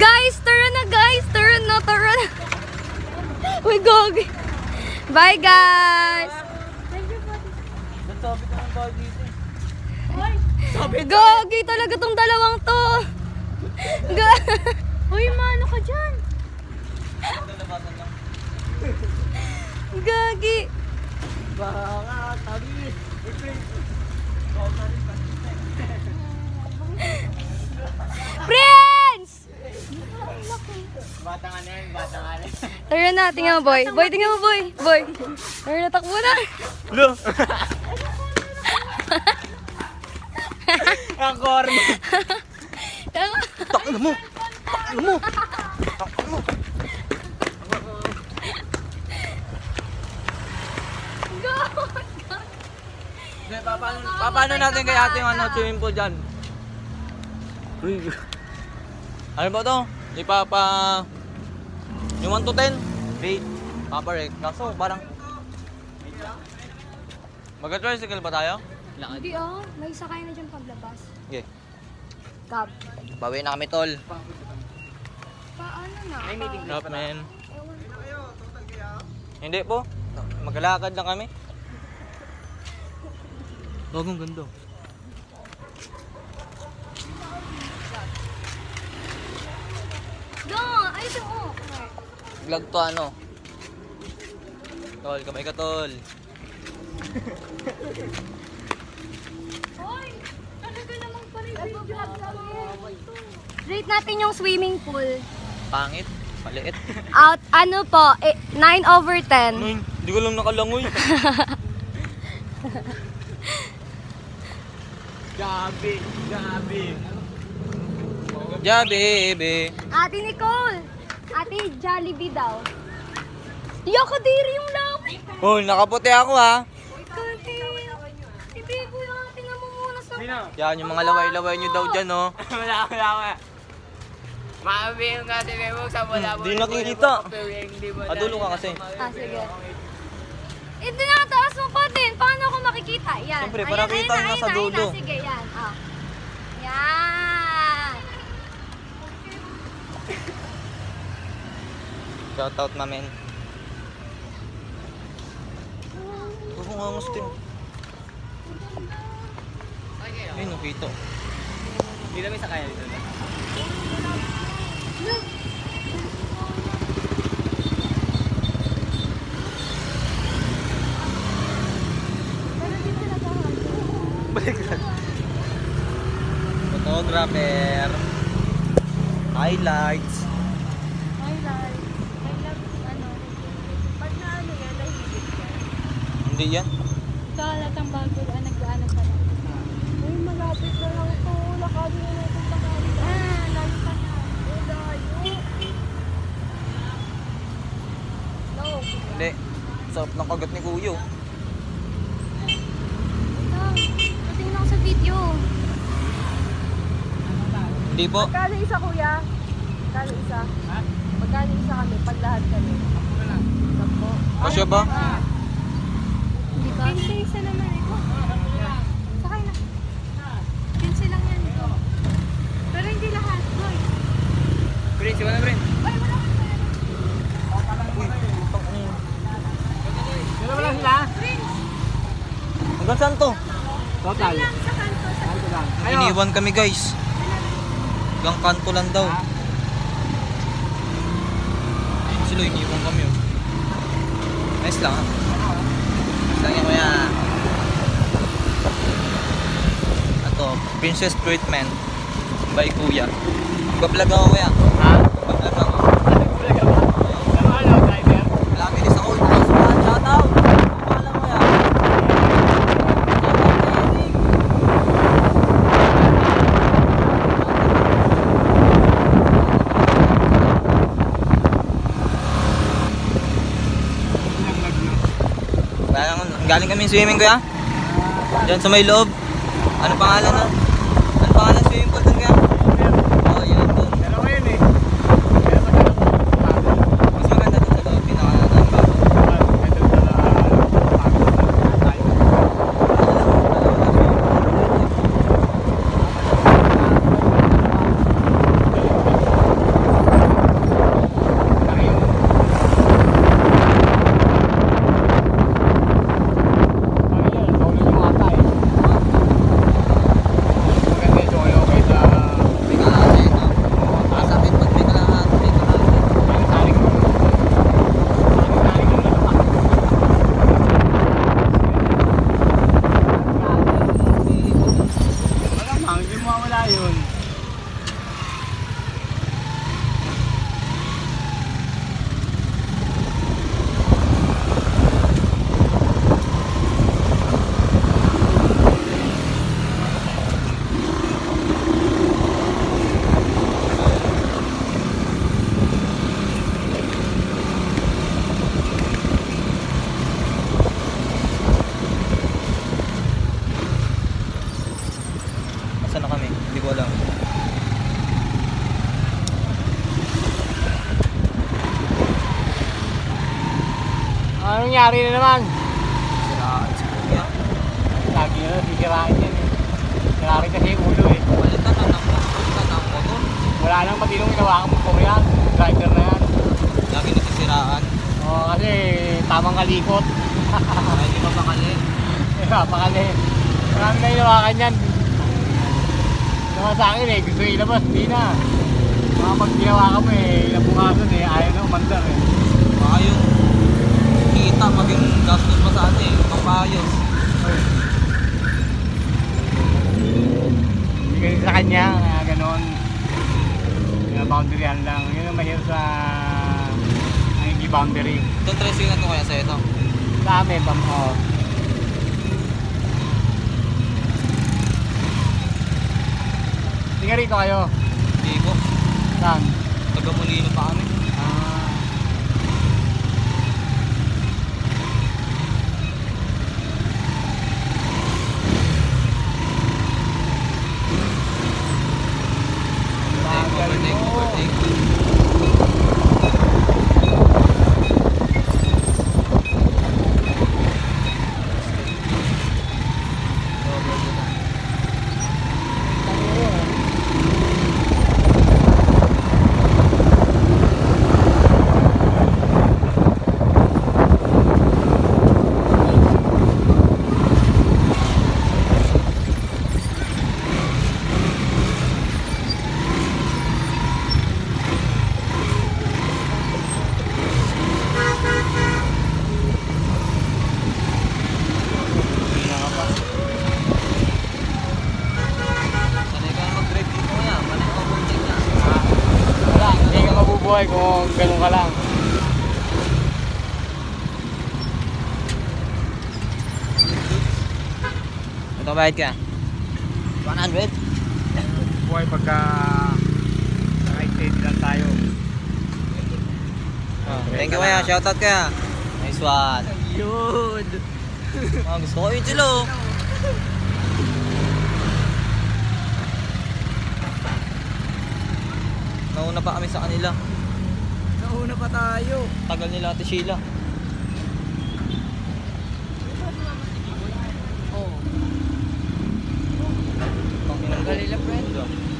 Guys, tara na guys. Tara na. Uy, gogi. Bye guys. Gogi talaga tong dalawang to. Uy, mano ka dyan? Gagi. Baka tabi. Prince! Batangan yan, batangan. Tara na, tingnan mo boy. Boy, tingnan mo boy. Boy. Tara na, takbo na. Lo. Ang corny. Takbo mo. Paano natin kay ate yung swimming pool dyan? Ano ba to? Yung 1 to 10? Rate. Paparek. Kaso parang mag-tricycle ba tayo? Hindi may sakay na dyan paglabas. Okay. Cab. Bawi na kami tol. Paano na? May meeting up man. Ewan ko. Hindi po. Maglalakad lang kami. Bagong ganda. Ay, ito Vlog to ano? Tol, kamay ka tol. Hoy! Talaga namang pala yung vlog Rate natin yung swimming pool. Pangit. Paliit. Out, ano po, 9/10. Hindi ko lang nakalangoy. Gabi. Be. Ate Nicole! Ate Jollibee daw. Di ako diri yung lawi. Oh, nakaputi ako ha. Kati. Ibibo yung ate nga mo muna sa... Yan, yung mga laway-laway nyo daw dyan, oh. Wala. Maabi yung ate mo sa wala mo. Di nakikita. Adulo ka kasi. Sige. Tinataas mo pa din. Paano ako makikita? Yan. Siyempre, para kita yung nasa dulo. Sige, yan. Yan. Shout out, mamen. Huwag nga gusto yun. Ay, nakita. Hindi namin sa kaya dito. Photographer. Highlights. Pag na ano yan, nahihigit ka. Hindi yan. Ito halatang bago, nag-ano pa lang. Uy, malapit na lang ito. Lakado na lang itong lakado. Layo pa na. Layo. No. Hindi. Sarap ng kagat ni Kuyo. Patingin ako sa video. Hindi po. Magkano isa kuya? Magkano isa? Ha? Magkano isa kami? Pag lahat kami? Ako na lang. Sampo. Kasya ba? Hindi ba? 15 isa naman ito. Sakay na. 15 lang yan ito. Pero hindi lahat, boy. Prince, wala Prince. Ay, wala ka pa yan. Wala lang sila. Hanggang saan to? Total. Lang sa kanto. Sa Iniwan kami guys. Hanggang kanto lang daw. Sila iniwan kami oh. Nice lang ha. Nice lang yan kuya. Ito, Princess Treatment by Kuya. Magbablog ako kuya. Ha? Magbablog ako. Ano, driver? Wala bilis ako. Shout out. Alam mo yan. Galing kami swimming kuya. Diyan sa may loob. Ano pangalan na? Ano pangalan swimming pool doon kuya? Oh, yun doon. Dalawa yun eh. Mas maganda doon sa loob. Pinaka-bago. Anong nangyari na naman? Siraan si Kuya. Lagi na lang, sisirain yan eh. Sirari kasi yung ulo eh. Palitan na ng motor. Wala nang matinong ginawa mo po yan. Driver na yan. Lagi nasisiraan. Oo, kasi tamang kalikot. Ay, di ba bakali? Pakali. Marami na hinawakan yan. Naman sa akin eh, gusto ilabas, hindi na. Mga pag ginawa ka mo eh, inabukasan eh, ayaw na umandar eh. Baka yung kita maging gastos pa sa atin eh. Pampayos. Hindi kasi sa kanya, kaya gano'n. Yung boundaryan lang. Yun ang mahirap sa naging boundary. Itong tresingan ko kaya sa ito. Sa amin, oh. Tiga rito kayo. Hindi po. Saan? Taga-Molino pa kami. Ah. Overtake, overtake. Sanay ka na mag-drive dito kaya. Mali ang overtake na. Wala, hindi ka mabubuhay kung ganun ka lang. Ito bayad ka? 100? Buhay pagka naka-steady lang tayo. Thank you kaya. Shoutout kaya. Nice one. Yun! Gusto ko yung chilo. Nauna pa kami sa kanila. Nauna pa tayo. Tagal nila Ate Sheila. Oo. Kanila friend.